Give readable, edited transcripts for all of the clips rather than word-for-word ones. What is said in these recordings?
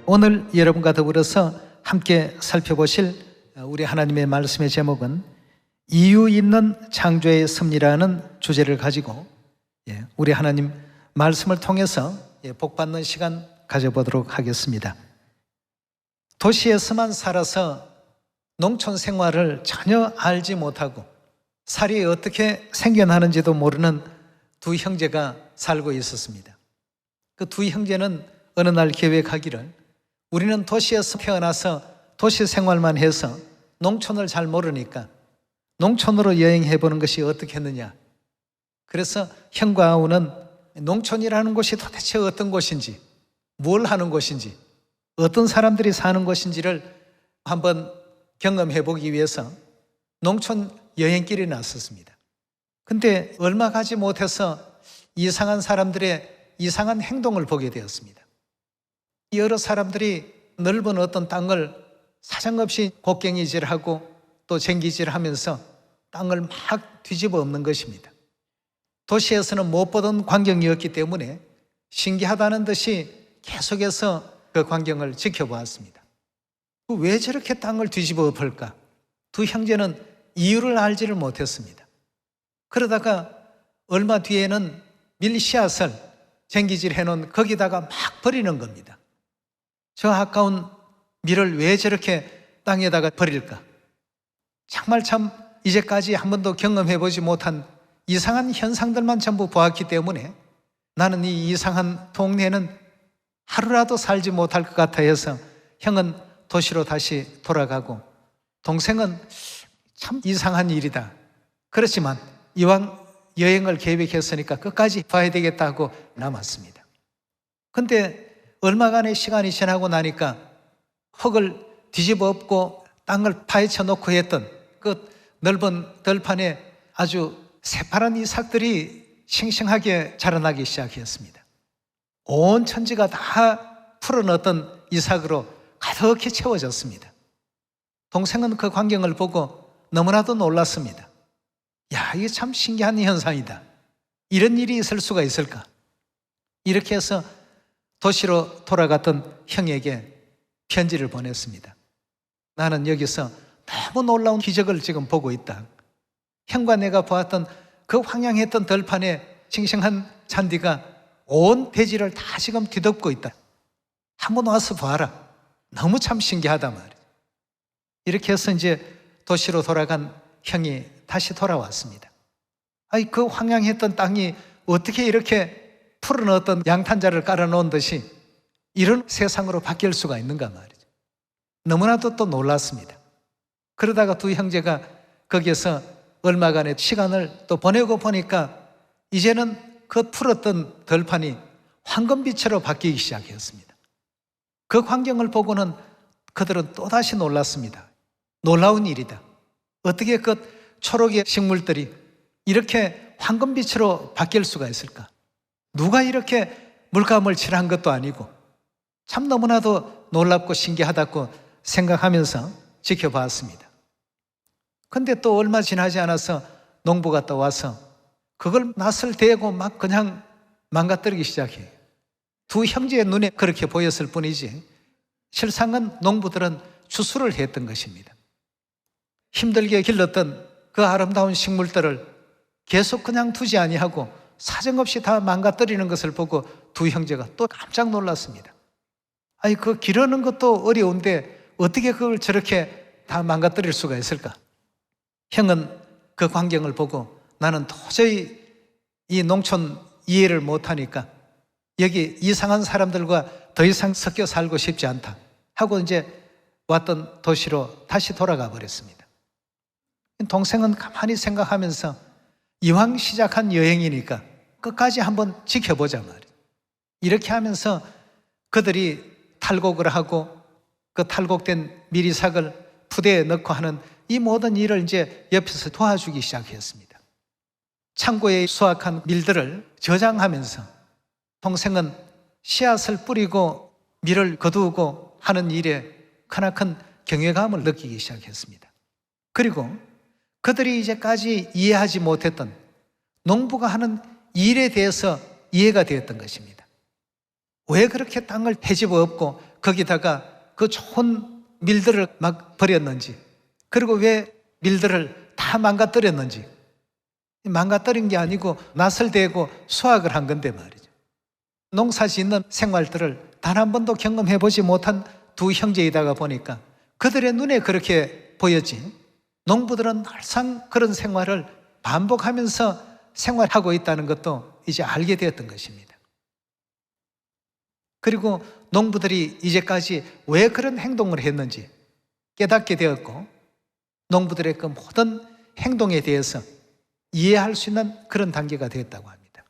오늘 여러분과 더불어서 함께 살펴보실 우리 하나님의 말씀의 제목은 이유 있는 창조의 섭리라는 주제를 가지고 우리 하나님 말씀을 통해서 복받는 시간 가져보도록 하겠습니다. 도시에서만 살아서 농촌 생활을 전혀 알지 못하고 살이 어떻게 생겨나는지도 모르는 두 형제가 살고 있었습니다. 그 두 형제는 어느 날 계획하기를 우리는 도시에서 태어나서 도시 생활만 해서 농촌을 잘 모르니까 농촌으로 여행해 보는 것이 어떻겠느냐. 그래서 형과 아우는 농촌이라는 곳이 도대체 어떤 곳인지, 뭘 하는 곳인지, 어떤 사람들이 사는 곳인지를 한번 경험해 보기 위해서 농촌 여행길에 나섰습니다. 근데 얼마 가지 못해서 이상한 사람들의 이상한 행동을 보게 되었습니다. 여러 사람들이 넓은 어떤 땅을 사정없이 곡괭이질하고 또 쟁기질하면서 땅을 막 뒤집어 엎는 것입니다. 도시에서는 못 보던 광경이었기 때문에 신기하다는 듯이 계속해서 그 광경을 지켜보았습니다. 왜 저렇게 땅을 뒤집어 엎을까? 두 형제는 이유를 알지를 못했습니다. 그러다가 얼마 뒤에는 밀 씨앗을 쟁기질 해놓은 거기다가 막 버리는 겁니다. 저 아까운 밀을 왜 저렇게 땅에다가 버릴까? 정말 참 이제까지 한 번도 경험해보지 못한 이상한 현상들만 전부 보았기 때문에 나는 이 이상한 동네는 하루라도 살지 못할 것 같아 해서 형은 도시로 다시 돌아가고 동생은 참 이상한 일이다. 그렇지만 이왕 여행을 계획했으니까 끝까지 봐야 되겠다고 남았습니다. 근데 얼마간의 시간이 지나고 나니까 흙을 뒤집어 엎고 땅을 파헤쳐 놓고 했던 그 넓은 들판에 아주 새파란 이삭들이 싱싱하게 자라나기 시작했습니다. 온 천지가 다 풀어넣었던 이삭으로 가득히 채워졌습니다. 동생은 그 광경을 보고 너무나도 놀랐습니다. 야, 이게 참 신기한 현상이다. 이런 일이 있을 수가 있을까? 이렇게 해서 도시로 돌아갔던 형에게 편지를 보냈습니다. 나는 여기서 너무 놀라운 기적을 지금 보고 있다. 형과 내가 보았던 그 황량했던 들판에 싱싱한 잔디가 온 대지를 다 지금 뒤덮고 있다. 한번 와서 봐라. 너무 참 신기하다 말이야. 이렇게 해서 이제 도시로 돌아간 형이 다시 돌아왔습니다. 아니, 그 황량했던 땅이 어떻게 이렇게 풀어넣었던 양탄자를 깔아놓은 듯이 이런 세상으로 바뀔 수가 있는가 말이죠. 너무나도 또 놀랐습니다. 그러다가 두 형제가 거기에서 얼마간의 시간을 또 보내고 보니까 이제는 그 풀었던 들판이 황금빛으로 바뀌기 시작했습니다. 그 광경을 보고는 그들은 또다시 놀랐습니다. 놀라운 일이다. 어떻게 그 초록의 식물들이 이렇게 황금빛으로 바뀔 수가 있을까? 누가 이렇게 물감을 칠한 것도 아니고 참 너무나도 놀랍고 신기하다고 생각하면서 지켜봤습니다. 근데 또 얼마 지나지 않아서 농부가 또 와서 그걸 낯을 대고 막 그냥 망가뜨리기 시작해요. 두 형제의 눈에 그렇게 보였을 뿐이지 실상은 농부들은 추수를 했던 것입니다. 힘들게 길렀던 그 아름다운 식물들을 계속 그냥 두지 아니하고 사정없이 다 망가뜨리는 것을 보고 두 형제가 또 깜짝 놀랐습니다. 아니, 그 기르는 것도 어려운데 어떻게 그걸 저렇게 다 망가뜨릴 수가 있을까? 형은 그 광경을 보고 나는 도저히 이 농촌 이해를 못하니까 여기 이상한 사람들과 더 이상 섞여 살고 싶지 않다 하고 이제 왔던 도시로 다시 돌아가 버렸습니다. 동생은 가만히 생각하면서 이왕 시작한 여행이니까 끝까지 한번 지켜보자 말이에요. 이렇게 하면서 그들이 탈곡을 하고 그 탈곡된 밀이삭을 부대에 넣고 하는 이 모든 일을 이제 옆에서 도와주기 시작했습니다. 창고에 수확한 밀들을 저장하면서 동생은 씨앗을 뿌리고 밀을 거두고 하는 일에 크나큰 경외감을 느끼기 시작했습니다. 그리고 그들이 이제까지 이해하지 못했던 농부가 하는 일에 대해서 이해가 되었던 것입니다. 왜 그렇게 땅을 헤집어 엎고 거기다가 그 좋은 밀들을 막 버렸는지, 그리고 왜 밀들을 다 망가뜨렸는지. 망가뜨린 게 아니고 낯을 대고 수확을 한 건데 말이죠. 농사 짓는 생활들을 단 한 번도 경험해 보지 못한 두 형제이다가 보니까 그들의 눈에 그렇게 보였지, 농부들은 항상 그런 생활을 반복하면서 생활하고 있다는 것도 이제 알게 되었던 것입니다. 그리고 농부들이 이제까지 왜 그런 행동을 했는지 깨닫게 되었고, 농부들의 그 모든 행동에 대해서 이해할 수 있는 그런 단계가 되었다고 합니다.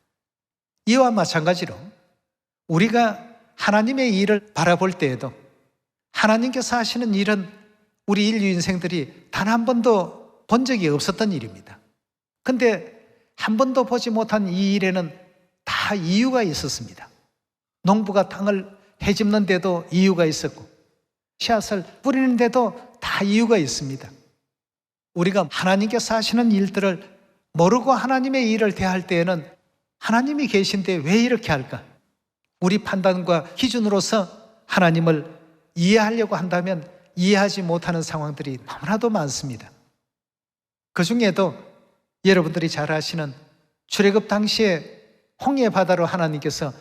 이와 마찬가지로 우리가 하나님의 일을 바라볼 때에도 하나님께서 하시는 일은 우리 인류 인생들이 단 한 번도 본 적이 없었던 일입니다. 근데 한 번도 보지 못한 이 일에는 다 이유가 있었습니다. 농부가 땅을 헤집는데도 이유가 있었고, 씨앗을 뿌리는데도 다 이유가 있습니다. 우리가 하나님께서 하시는 일들을 모르고 하나님의 일을 대할 때에는 하나님이 계신데 왜 이렇게 할까? 우리 판단과 기준으로서 하나님을 이해하려고 한다면 이해하지 못하는 상황들이 너무나도 많습니다. 그 중에도 여러분들이 잘 아시는 출애굽 당시에 홍해 바다로 하나님께서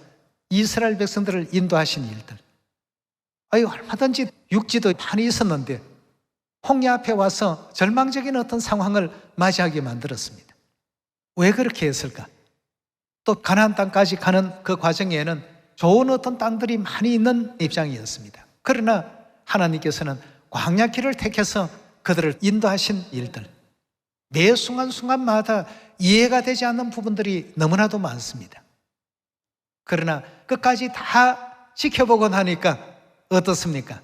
이스라엘 백성들을 인도하신 일들, 얼마든지 육지도 많이 있었는데 홍해 앞에 와서 절망적인 어떤 상황을 맞이하게 만들었습니다. 왜 그렇게 했을까? 또 가나안 땅까지 가는 그 과정에는 좋은 어떤 땅들이 많이 있는 입장이었습니다. 그러나 하나님께서는 광야길을 택해서 그들을 인도하신 일들, 매 순간순간마다 이해가 되지 않는 부분들이 너무나도 많습니다. 그러나 끝까지 다 지켜보고 나니까 어떻습니까?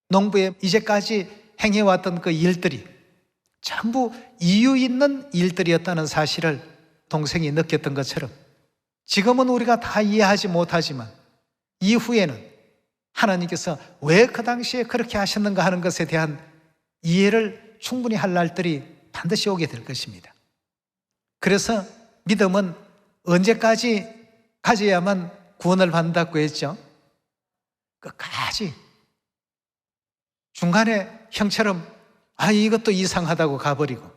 농부의 이제까지 행해왔던 그 일들이 전부 이유 있는 일들이었다는 사실을 동생이 느꼈던 것처럼, 지금은 우리가 다 이해하지 못하지만 이후에는 하나님께서 왜 그 당시에 그렇게 하셨는가 하는 것에 대한 이해를 충분히 할 날들이 반드시 오게 될 것입니다. 그래서 믿음은 언제까지 가져야만 구원을 받는다고 했죠? 끝까지. 중간에 형처럼 이것도 이상하다고 가버리고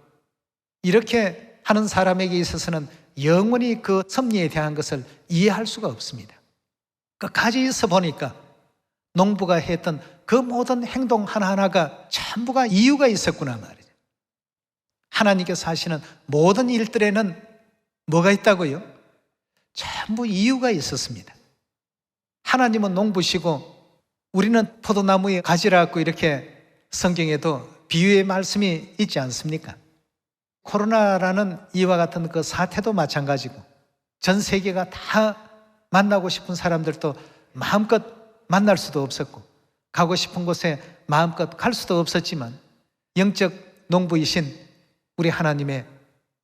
이렇게 하는 사람에게 있어서는 영원히 그 섭리에 대한 것을 이해할 수가 없습니다. 끝까지 있어 보니까 농부가 했던 그 모든 행동 하나하나가 전부가 이유가 있었구나 말이죠. 하나님께서 하시는 모든 일들에는 뭐가 있다고요? 전부 이유가 있었습니다. 하나님은 농부시고 우리는 포도나무에 가지라고 이렇게 성경에도 비유의 말씀이 있지 않습니까? 코로나라는 이와 같은 그 사태도 마찬가지고, 전 세계가 다 만나고 싶은 사람들도 마음껏 만날 수도 없었고, 가고 싶은 곳에 마음껏 갈 수도 없었지만, 영적 농부이신 우리 하나님의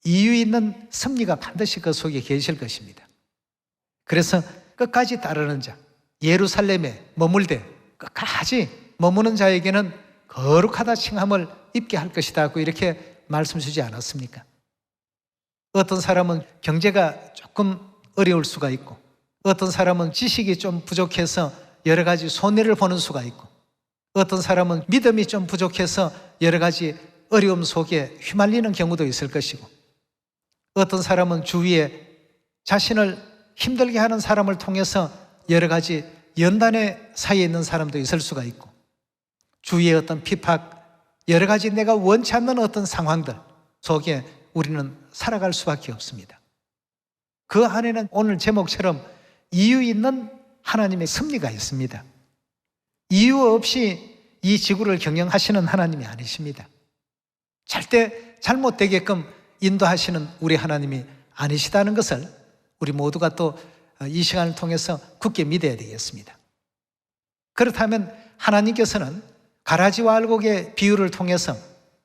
이유 있는 섭리가 반드시 그 속에 계실 것입니다. 그래서 끝까지 따르는 자, 예루살렘에 머물되 끝까지 머무는 자에게는 거룩하다 칭함을 입게 할 것이다 하고 이렇게 말씀 주지 않았습니까? 어떤 사람은 경제가 조금 어려울 수가 있고, 어떤 사람은 지식이 좀 부족해서 여러 가지 손해를 보는 수가 있고, 어떤 사람은 믿음이 좀 부족해서 여러 가지 어려움 속에 휘말리는 경우도 있을 것이고, 어떤 사람은 주위에 자신을 힘들게 하는 사람을 통해서 여러 가지 연단의 사이에 있는 사람도 있을 수가 있고, 주위의 어떤 핍박, 여러 가지 내가 원치 않는 어떤 상황들 속에 우리는 살아갈 수밖에 없습니다. 그 안에는 오늘 제목처럼 이유 있는 하나님의 섭리가 있습니다. 이유 없이 이 지구를 경영하시는 하나님이 아니십니다. 절대 잘못되게끔 인도하시는 우리 하나님이 아니시다는 것을 우리 모두가 또 이 시간을 통해서 굳게 믿어야 되겠습니다. 그렇다면 하나님께서는 가라지와 알곡의 비유를 통해서,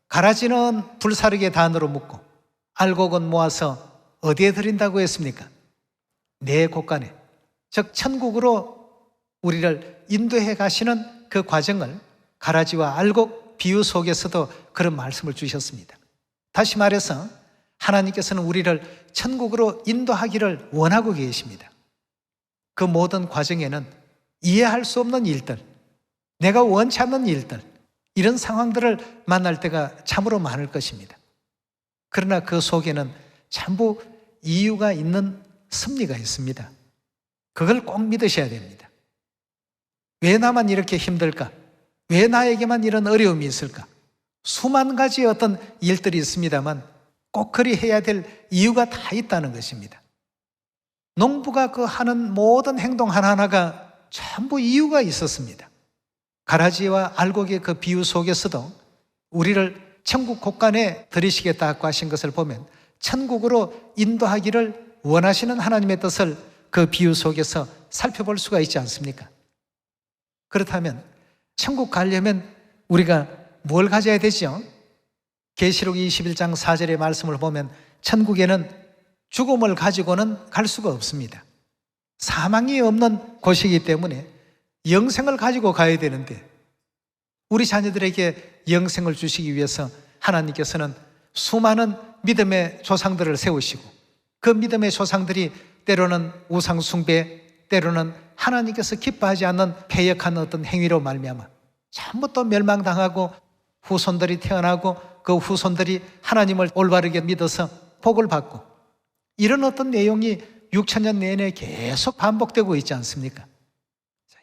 가라지는 불사르게 단으로 묶고 알곡은 모아서 어디에 드린다고 했습니까? 내 곳간에, 즉 천국으로 우리를 인도해 가시는 그 과정을 가라지와 알곡 비유 속에서도 그런 말씀을 주셨습니다. 다시 말해서 하나님께서는 우리를 천국으로 인도하기를 원하고 계십니다. 그 모든 과정에는 이해할 수 없는 일들, 내가 원치 않는 일들, 이런 상황들을 만날 때가 참으로 많을 것입니다. 그러나 그 속에는 전부 이유가 있는 섭리가 있습니다. 그걸 꼭 믿으셔야 됩니다. 왜 나만 이렇게 힘들까? 왜 나에게만 이런 어려움이 있을까? 수만 가지 어떤 일들이 있습니다만 꼭 그리 해야 될 이유가 다 있다는 것입니다. 농부가 그 하는 모든 행동 하나하나가 전부 이유가 있었습니다. 가라지와 알곡의 그 비유 속에서도 우리를 천국 곳간에 들이시겠다고 하신 것을 보면 천국으로 인도하기를 원하시는 하나님의 뜻을 그 비유 속에서 살펴볼 수가 있지 않습니까? 그렇다면 천국 가려면 우리가 뭘 가져야 되죠? 계시록 21장 4절의 말씀을 보면 천국에는 죽음을 가지고는 갈 수가 없습니다. 사망이 없는 곳이기 때문에 영생을 가지고 가야 되는데 우리 자녀들에게 영생을 주시기 위해서 하나님께서는 수많은 믿음의 조상들을 세우시고 그 믿음의 조상들이 때로는 우상 숭배, 때로는 하나님께서 기뻐하지 않는 패역한 어떤 행위로 말미암아 전부 또 멸망당하고 후손들이 태어나고 그 후손들이 하나님을 올바르게 믿어서 복을 받고 이런 어떤 내용이 6,000년 내내 계속 반복되고 있지 않습니까?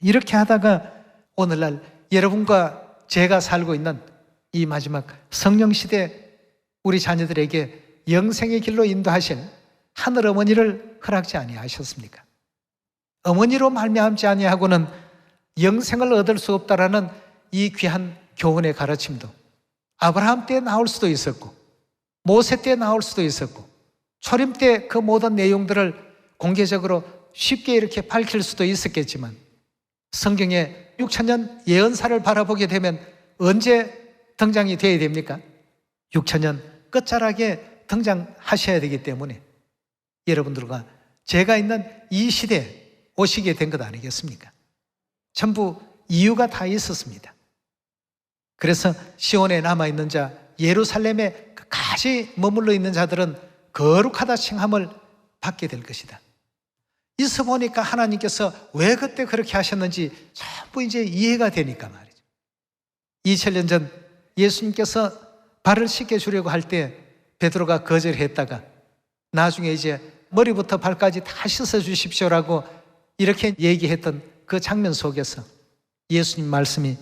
이렇게 하다가 오늘날 여러분과 제가 살고 있는 이 마지막 성령시대 우리 자녀들에게 영생의 길로 인도하실 하늘 어머니를 허락지 아니하셨습니까? 어머니로 말미암지 아니하고는 영생을 얻을 수 없다라는 이 귀한 교훈의 가르침도 아브라함 때 나올 수도 있었고 모세 때 나올 수도 있었고 초림 때 그 모든 내용들을 공개적으로 쉽게 이렇게 밝힐 수도 있었겠지만 성경에 6,000년 예언사를 바라보게 되면 언제 등장이 되어야 됩니까? 6,000년 끝자락에 등장하셔야 되기 때문에 여러분들과 제가 있는 이 시대에 오시게 된 것 아니겠습니까? 전부 이유가 다 있었습니다. 그래서 시온에 남아있는 자, 예루살렘에 끝까지 머물러 있는 자들은 거룩하다 칭함을 받게 될 것이다. 있어 보니까 하나님께서 왜 그때 그렇게 하셨는지 전부 이제 이해가 되니까 말이죠. 2000년 전 예수님께서 발을 씻겨주려고 할 때 베드로가 거절했다가 나중에 이제 머리부터 발까지 다 씻어주십시오라고 이렇게 얘기했던 그 장면 속에서 예수님 말씀이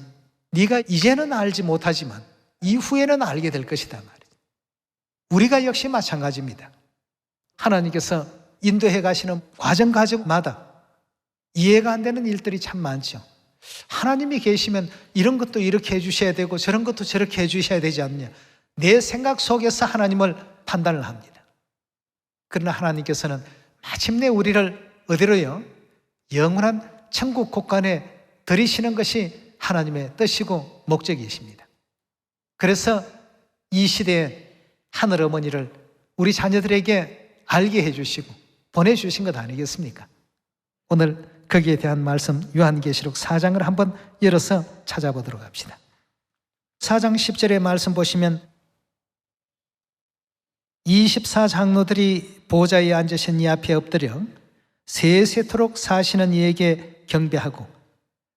네가 이제는 알지 못하지만 이후에는 알게 될 것이다 말이죠. 우리가 역시 마찬가지입니다. 하나님께서 인도해 가시는 과정마다 이해가 안 되는 일들이 참 많죠. 하나님이 계시면 이런 것도 이렇게 해주셔야 되고 저런 것도 저렇게 해주셔야 되지 않느냐. 내 생각 속에서 하나님을 판단을 합니다. 그러나 하나님께서는 마침내 우리를 어디로요? 영원한 천국 곳간에 들이시는 것이 하나님의 뜻이고 목적이십니다. 그래서 이 시대에 하늘 어머니를 우리 자녀들에게 알게 해주시고 보내주신 것 아니겠습니까? 오늘 거기에 대한 말씀 요한계시록 4장을 한번 열어서 찾아보도록 합시다. 4장 10절의 말씀 보시면 24장로들이 보좌에 앉으신 이 앞에 엎드려 세세토록 사시는 이에게 경배하고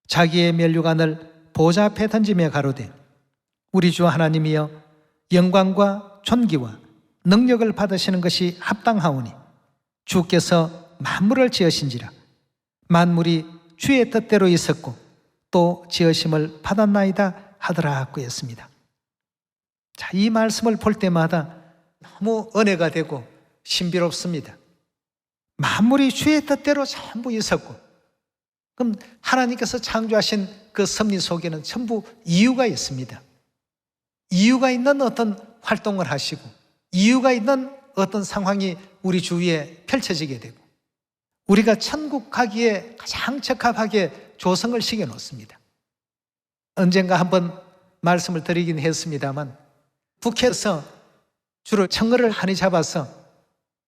자기의 면류관을 보좌 앞에 던지며 가로되 우리 주 하나님이여 영광과 존귀와 능력을 받으시는 것이 합당하오니 주께서 만물을 지으신지라 만물이 주의 뜻대로 있었고 또 지으심을 받았나이다 하더라 하였습니다. 자, 이 말씀을 볼 때마다 너무 은혜가 되고 신비롭습니다. 만물이 주의 뜻대로 전부 있었고 그럼 하나님께서 창조하신 그 섭리 속에는 전부 이유가 있습니다. 이유가 있는 어떤 활동을 하시고 이유가 있는 어떤 상황이 우리 주위에 펼쳐지게 되고 우리가 천국 가기에 가장 적합하게 조성을 시켜놓습니다. 언젠가 한번 말씀을 드리긴 했습니다만 북해에서 주로 청어를 많이 잡아서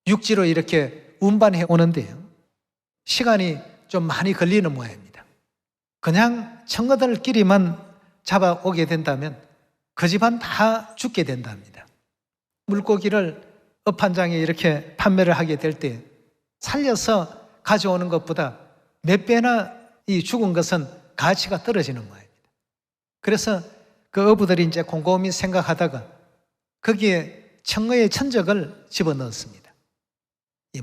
육지로 이렇게 운반해 오는데요. 시간이 좀 많이 걸리는 모양입니다. 그냥 청어들끼리만 잡아오게 된다면 그 집안 다 죽게 된답니다. 물고기를 업한장에 이렇게 판매를 하게 될 때 살려서 가져오는 것보다 몇 배나 이 죽은 것은 가치가 떨어지는 모양입니다. 그래서 그 어부들이 이제 곰곰이 생각하다가 거기에 청어의 천적을 집어넣었습니다.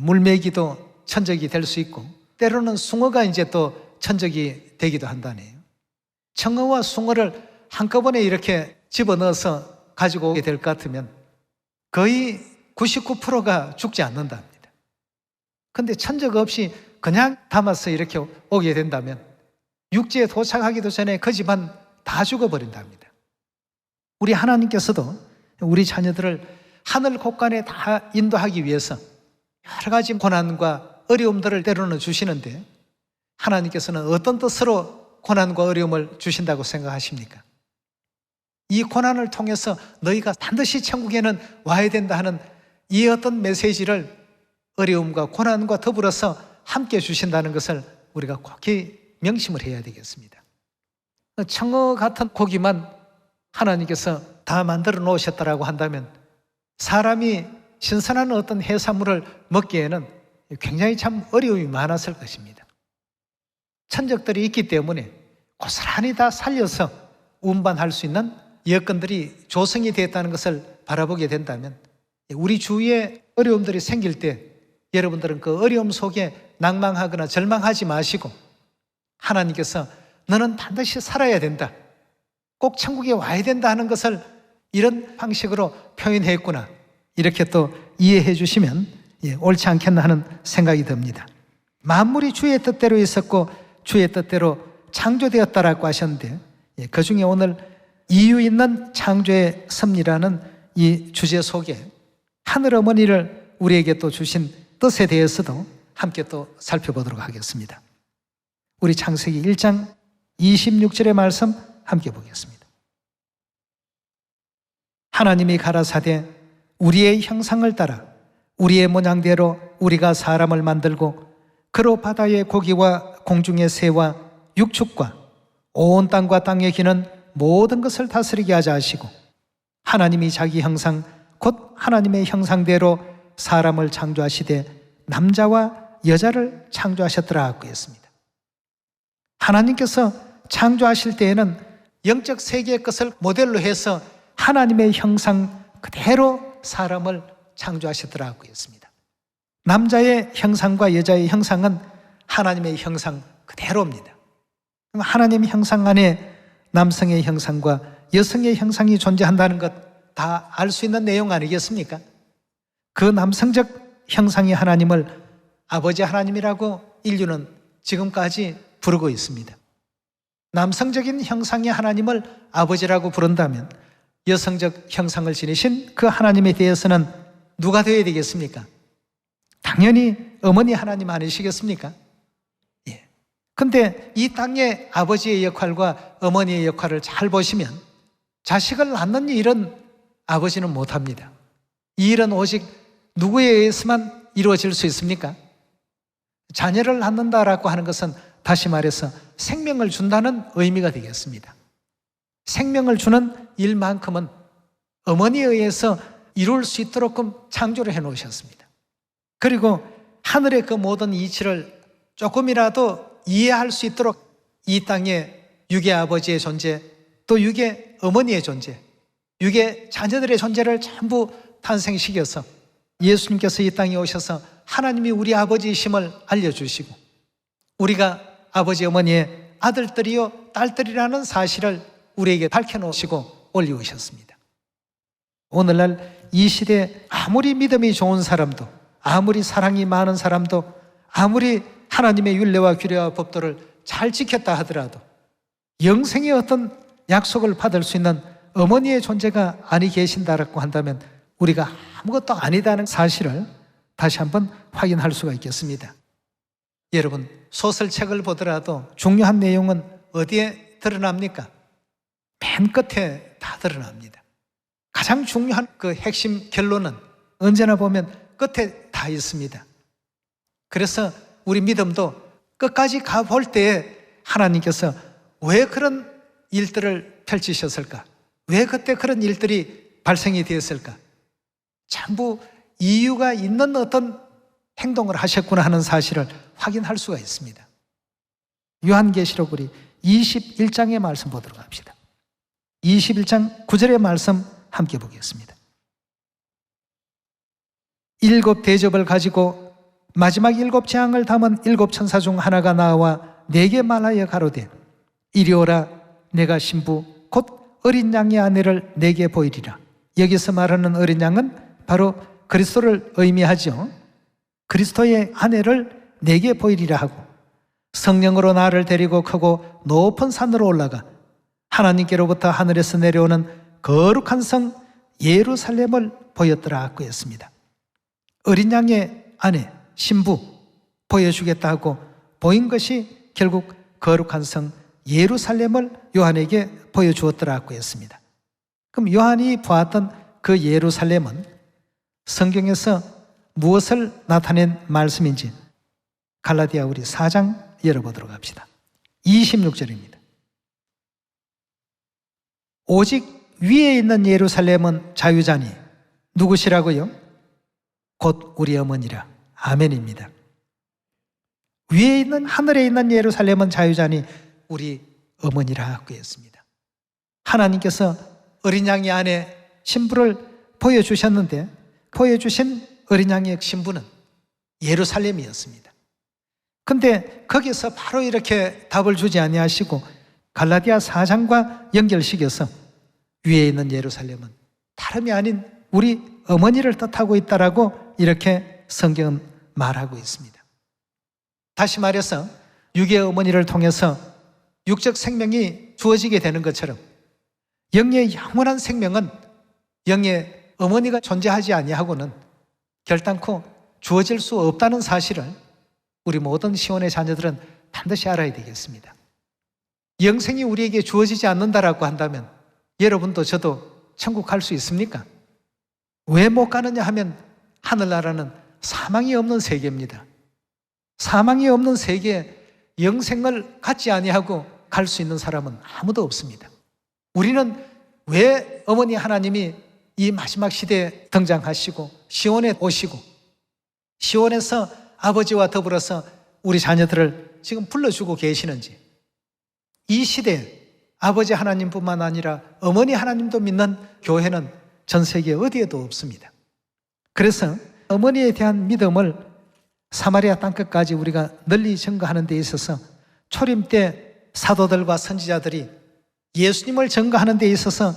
물메기도 천적이 될 수 있고 때로는 숭어가 이제 또 천적이 되기도 한다네요. 청어와 숭어를 한꺼번에 이렇게 집어넣어서 가지고 오게 될 것 같으면 거의 99%가 죽지 않는답니다. 그런데 천적 없이 그냥 담아서 이렇게 오게 된다면 육지에 도착하기도 전에 그 집안 다 죽어버린답니다. 우리 하나님께서도 우리 자녀들을 하늘 곳간에 다 인도하기 위해서 여러 가지 고난과 어려움들을 때로는 주시는데 하나님께서는 어떤 뜻으로 고난과 어려움을 주신다고 생각하십니까? 이 고난을 통해서 너희가 반드시 천국에는 와야 된다 하는 이 어떤 메시지를 어려움과 고난과 더불어서 함께 주신다는 것을 우리가 꼭 명심을 해야 되겠습니다. 청어 같은 고기만 하나님께서 다 만들어 놓으셨다라고 한다면 사람이 신선한 어떤 해산물을 먹기에는 굉장히 참 어려움이 많았을 것입니다. 천적들이 있기 때문에 고스란히 다 살려서 운반할 수 있는 여건들이 조성이 됐다는 것을 바라보게 된다면 우리 주위에 어려움들이 생길 때 여러분들은 그 어려움 속에 낭망하거나 절망하지 마시고 하나님께서 너는 반드시 살아야 된다, 꼭 천국에 와야 된다 하는 것을 이런 방식으로 표현했구나, 이렇게 또 이해해 주시면 옳지 않겠나 하는 생각이 듭니다. 만물이 주의 뜻대로 있었고 주의 뜻대로 창조되었다라고 하셨는데 그 중에 오늘 이유 있는 창조의 섭리라는 이 주제 속에 하늘 어머니를 우리에게 또 주신 뜻에 대해서도 함께 또 살펴보도록 하겠습니다. 우리 창세기 1장 26절의 말씀 함께 보겠습니다. 하나님이 가라사대 우리의 형상을 따라 우리의 모양대로 우리가 사람을 만들고 그로 바다의 고기와 공중의 새와 육축과 온 땅과 땅에 기는 모든 것을 다스리게 하자 하시고 하나님이 자기 형상 곧 하나님의 형상대로 사람을 창조하시되 남자와 여자를 창조하셨더라 하고 했습니다. 하나님께서 창조하실 때에는 영적 세계의 것을 모델로 해서 하나님의 형상 그대로 사람을 창조하셨더라 하고 했습니다. 남자의 형상과 여자의 형상은 하나님의 형상 그대로입니다. 하나님의 형상 안에 남성의 형상과 여성의 형상이 존재한다는 것 다 알 수 있는 내용 아니겠습니까? 그 남성적 형상의 하나님을 아버지 하나님이라고 인류는 지금까지 부르고 있습니다. 남성적인 형상의 하나님을 아버지라고 부른다면 여성적 형상을 지니신 그 하나님에 대해서는 누가 되어야 되겠습니까? 당연히 어머니 하나님 아니시겠습니까? 예. 근데 이 땅의 아버지의 역할과 어머니의 역할을 잘 보시면 자식을 낳는 일은 아버지는 못합니다. 이 일은 오직 누구에 의해서만 이루어질 수 있습니까? 자녀를 낳는다라고 하는 것은 다시 말해서 생명을 준다는 의미가 되겠습니다. 생명을 주는 일만큼은 어머니에 의해서 이룰 수 있도록 창조를 해놓으셨습니다. 그리고 하늘의 그 모든 이치를 조금이라도 이해할 수 있도록 이 땅에 육의 아버지의 존재, 또 육의 어머니의 존재, 육의 자녀들의 존재를 전부 탄생시켜서 예수님께서 이 땅에 오셔서 하나님이 우리 아버지이심을 알려주시고 우리가 아버지 어머니의 아들들이요 딸들이라는 사실을 우리에게 밝혀놓으시고 올리우셨습니다. 오늘날 이 시대에 아무리 믿음이 좋은 사람도, 아무리 사랑이 많은 사람도, 아무리 하나님의 율례와 규례와 법도를 잘 지켰다 하더라도 영생의 어떤 약속을 받을 수 있는 어머니의 존재가 아니 계신다라고 한다면 우리가 아무것도 아니다는 사실을 다시 한번 확인할 수가 있겠습니다. 여러분, 소설책을 보더라도 중요한 내용은 어디에 드러납니까? 맨 끝에 다 드러납니다. 가장 중요한 그 핵심 결론은 언제나 보면 끝에 다 있습니다. 그래서 우리 믿음도 끝까지 가볼 때에 하나님께서 왜 그런 일들을 펼치셨을까? 왜 그때 그런 일들이 발생이 되었을까? 전부 이유가 있는 어떤 행동을 하셨구나 하는 사실을 확인할 수가 있습니다. 요한계시록 우리 21장의 말씀 보도록 합시다. 21장 9절의 말씀 함께 보겠습니다. 7 대접을 가지고 마지막 7 재앙을 담은 7 천사 중 하나가 나와 내게 말하여 가로되 이리 오라. 내가 신부 곧 어린 양의 아내를 내게 보이리라. 여기서 말하는 어린 양은 바로 그리스도를 의미하죠. 그리스도의 아내를 내게 보이리라 하고 성령으로 나를 데리고 크고 높은 산으로 올라가 하나님께로부터 하늘에서 내려오는 거룩한 성 예루살렘을 보였더라 하고 했습니다. 어린 양의 아내, 신부 보여주겠다 하고 보인 것이 결국 거룩한 성 예루살렘을 요한에게 보여주었더라 하고 했습니다. 그럼 요한이 보았던 그 예루살렘은 성경에서 무엇을 나타낸 말씀인지 갈라디아 우리 4장 열어보도록 합시다. 26절입니다. 오직 위에 있는 예루살렘은 자유자니 누구시라고요? 곧 우리 어머니라. 아멘입니다. 위에 있는 하늘에 있는 예루살렘은 자유자니 우리 어머니라 하고 했습니다. 하나님께서 어린 양의 아내 신부를 보여주셨는데 보여주신 어린 양의 신부는 예루살렘이었습니다. 근데 거기서 바로 이렇게 답을 주지 아니하시고 갈라디아 4장과 연결시켜서 위에 있는 예루살렘은 다름이 아닌 우리 어머니를 뜻하고 있다라고 이렇게 성경은 말하고 있습니다. 다시 말해서 육의 어머니를 통해서 육적 생명이 주어지게 되는 것처럼 영의 영원한 생명은 영의 어머니가 존재하지 아니하고는 결단코 주어질 수 없다는 사실을 우리 모든 시온의 자녀들은 반드시 알아야 되겠습니다. 영생이 우리에게 주어지지 않는다라고 한다면 여러분도 저도 천국 갈 수 있습니까? 왜 못 가느냐 하면 하늘나라는 사망이 없는 세계입니다. 사망이 없는 세계에 영생을 갖지 아니하고 갈 수 있는 사람은 아무도 없습니다. 우리는 왜 어머니 하나님이 이 마지막 시대에 등장하시고 시온에 오시고 시온에서 아버지와 더불어서 우리 자녀들을 지금 불러주고 계시는지, 이 시대에 아버지 하나님뿐만 아니라 어머니 하나님도 믿는 교회는 전 세계 어디에도 없습니다. 그래서 어머니에 대한 믿음을 사마리아 땅끝까지 우리가 널리 증거하는 데 있어서 초림 때 사도들과 선지자들이 예수님을 증거하는 데 있어서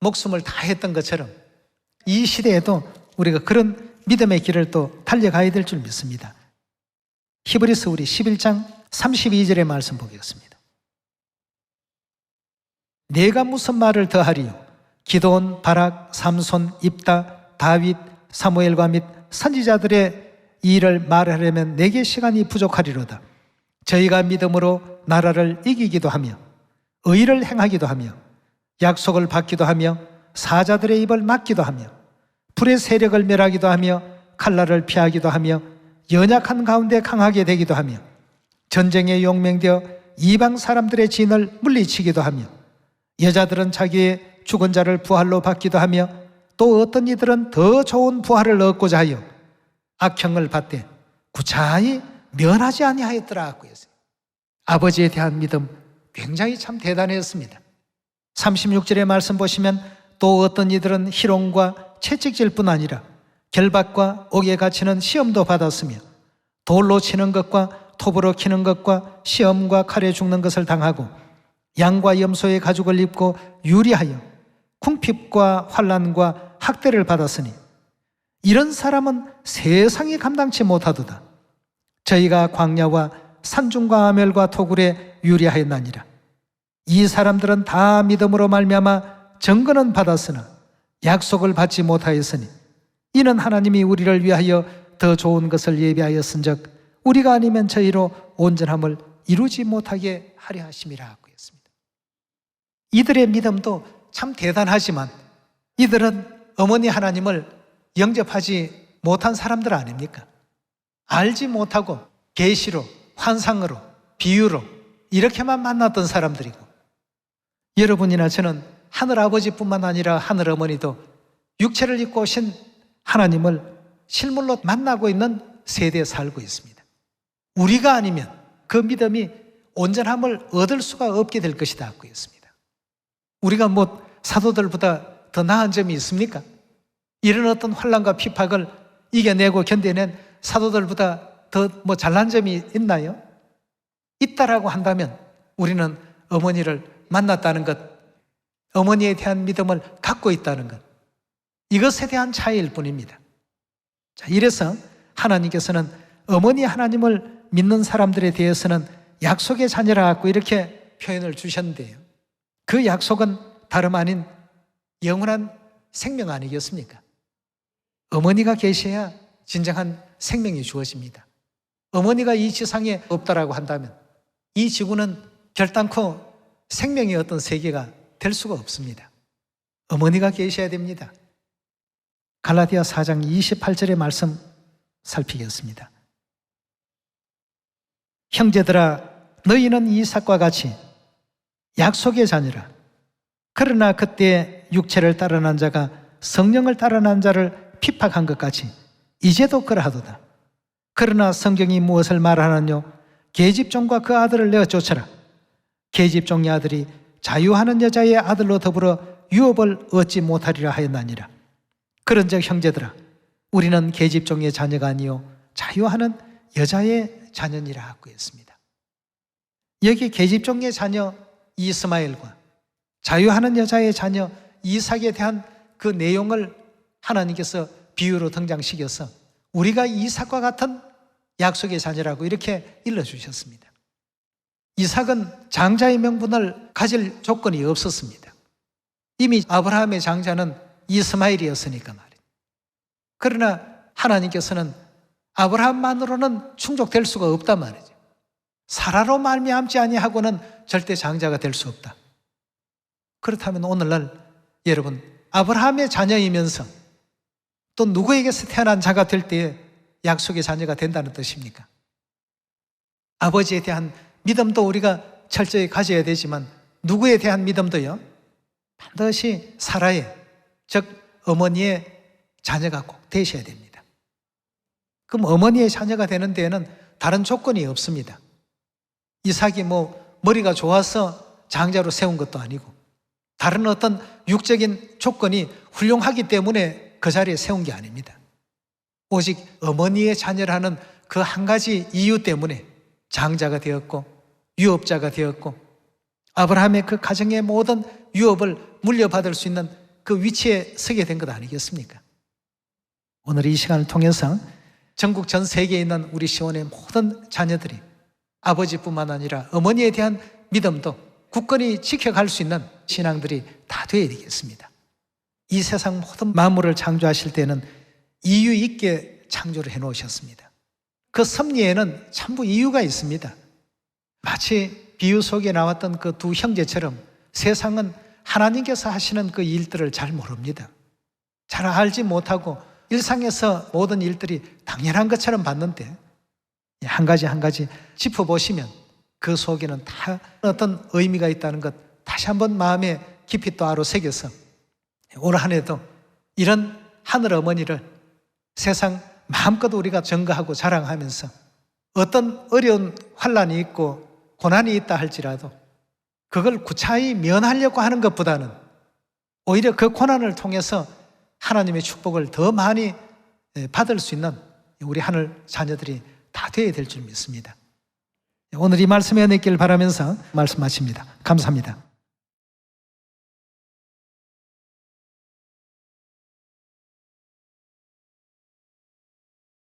목숨을 다했던 것처럼 이 시대에도 우리가 그런 믿음의 길을 또 달려가야 될 줄 믿습니다. 히브리서 우리 11장 32절의 말씀 보겠습니다. 내가 무슨 말을 더하리요? 기드온, 바락, 삼손, 입다, 다윗, 사무엘과 및 선지자들의 일을 말하려면 내게 시간이 부족하리로다. 저희가 믿음으로 나라를 이기기도 하며 의를 행하기도 하며 약속을 받기도 하며 사자들의 입을 막기도 하며 불의 세력을 멸하기도 하며 칼날을 피하기도 하며 연약한 가운데 강하게 되기도 하며 전쟁에 용맹되어 이방 사람들의 진을 물리치기도 하며 여자들은 자기의 죽은 자를 부활로 받기도 하며 또 어떤 이들은 더 좋은 부활을 얻고자 하여 악형을 받되 구차히 면하지 아니하였더라 하고 했어요. 아버지에 대한 믿음 굉장히 참 대단했습니다. 36절의 말씀 보시면 또 어떤 이들은 희롱과 채찍질 뿐 아니라 결박과 옥에 갇히는 시험도 받았으며 돌로 치는 것과 톱으로 키는 것과 시험과 칼에 죽는 것을 당하고 양과 염소의 가죽을 입고 유리하여 궁핍과 환난과 학대를 받았으니 이런 사람은 세상이 감당치 못하도다. 저희가 광야와 산중과 아멜과 토굴에 유리하였나니라. 이 사람들은 다 믿음으로 말미암아 증거는 받았으나 약속을 받지 못하였으니 이는 하나님이 우리를 위하여 더 좋은 것을 예비하였은즉 우리가 아니면 저희로 온전함을 이루지 못하게 하려 하심이라 하고 했습니다. 이들의 믿음도 참 대단하지만 이들은 어머니 하나님을 영접하지 못한 사람들 아닙니까? 알지 못하고 계시로, 환상으로, 비유로 이렇게만 만났던 사람들이고, 여러분이나 저는 하늘아버지뿐만 아니라 하늘어머니도 육체를 입고 오신 하나님을 실물로 만나고 있는 세대에 살고 있습니다. 우리가 아니면 그 믿음이 온전함을 얻을 수가 없게 될 것이다 하고 했습니다. 우리가 뭐 사도들보다 더 나은 점이 있습니까? 이런 어떤 환난과 핍박을 이겨내고 견뎌낸 사도들보다 더 뭐 잘난 점이 있나요? 있다라고 한다면 우리는 어머니를 만났다는 것, 어머니에 대한 믿음을 갖고 있다는 것, 이것에 대한 차이일 뿐입니다. 자, 이래서 하나님께서는 어머니 하나님을 믿는 사람들에 대해서는 약속의 자녀라고 이렇게 표현을 주셨는데요. 그 약속은 다름 아닌 영원한 생명 아니겠습니까? 어머니가 계셔야 진정한 생명이 주어집니다. 어머니가 이 지상에 없다라고 한다면 이 지구는 결단코 생명의 어떤 세계가 될 수가 없습니다. 어머니가 계셔야 됩니다. 갈라디아 4장 28절의 말씀 살피겠습니다. 형제들아, 너희는 이삭과 같이 약속의 자녀라. 그러나 그때 육체를 따르는 자가 성령을 따르는 자를 핍박한 것 같이 이제도 그러하도다. 그러나 성경이 무엇을 말하느뇨? 계집종과 그 아들을 내어 쫓아라. 계집종의 아들이 자유하는 여자의 아들로 더불어 유업을 얻지 못하리라 하였나니라. 그런즉 형제들아, 우리는 계집종의 자녀가 아니요 자유하는 여자의 자녀니라 하고 했습니다. 여기 계집종의 자녀 이스마엘과 자유하는 여자의 자녀 이삭에 대한 그 내용을 하나님께서 비유로 등장시켜서 우리가 이삭과 같은 약속의 자녀라고 이렇게 일러주셨습니다. 이삭은 장자의 명분을 가질 조건이 없었습니다. 이미 아브라함의 장자는 이스마엘이었으니까 말이에요. 그러나 하나님께서는 아브라함만으로는 충족될 수가 없단 말이죠. 사라로 말미암지 아니하고는 절대 장자가 될 수 없다. 그렇다면 오늘날 여러분, 아브라함의 자녀이면서 또 누구에게서 태어난 자가 될 때에 약속의 자녀가 된다는 뜻입니까? 아버지에 대한 믿음도 우리가 철저히 가져야 되지만 누구에 대한 믿음도요, 반드시 사라의, 즉 어머니의 자녀가 꼭 되셔야 됩니다. 그럼 어머니의 자녀가 되는 데에는 다른 조건이 없습니다. 이삭이 뭐 머리가 좋아서 장자로 세운 것도 아니고 다른 어떤 육적인 조건이 훌륭하기 때문에 그 자리에 세운 게 아닙니다. 오직 어머니의 자녀라는 그 한 가지 이유 때문에 장자가 되었고 유업자가 되었고 아브라함의 그 가정의 모든 유업을 물려받을 수 있는 그 위치에 서게 된 것 아니겠습니까? 오늘 이 시간을 통해서 전국 전 세계에 있는 우리 시온의 모든 자녀들이 아버지뿐만 아니라 어머니에 대한 믿음도 굳건히 지켜갈 수 있는 신앙들이 다 되어야 되겠습니다. 이 세상 모든 만물을 창조하실 때는 이유 있게 창조를 해놓으셨습니다. 그 섭리에는 전부 이유가 있습니다. 마치 비유 속에 나왔던 그 두 형제처럼 세상은 하나님께서 하시는 그 일들을 잘 모릅니다. 잘 알지 못하고 일상에서 모든 일들이 당연한 것처럼 봤는데 한 가지 한 가지 짚어보시면 그 속에는 다 어떤 의미가 있다는 것 다시 한번 마음에 깊이 또 새겨서 올 한 해도 이런 하늘 어머니를 세상 마음껏 우리가 증거하고 자랑하면서 어떤 어려운 환난이 있고 고난이 있다 할지라도 그걸 구차히 면하려고 하는 것보다는 오히려 그 고난을 통해서 하나님의 축복을 더 많이 받을 수 있는 우리 하늘 자녀들이 다 되어야 될 줄 믿습니다. 오늘 이 말씀에 은혜 있기를 바라면서 말씀 마칩니다. 감사합니다.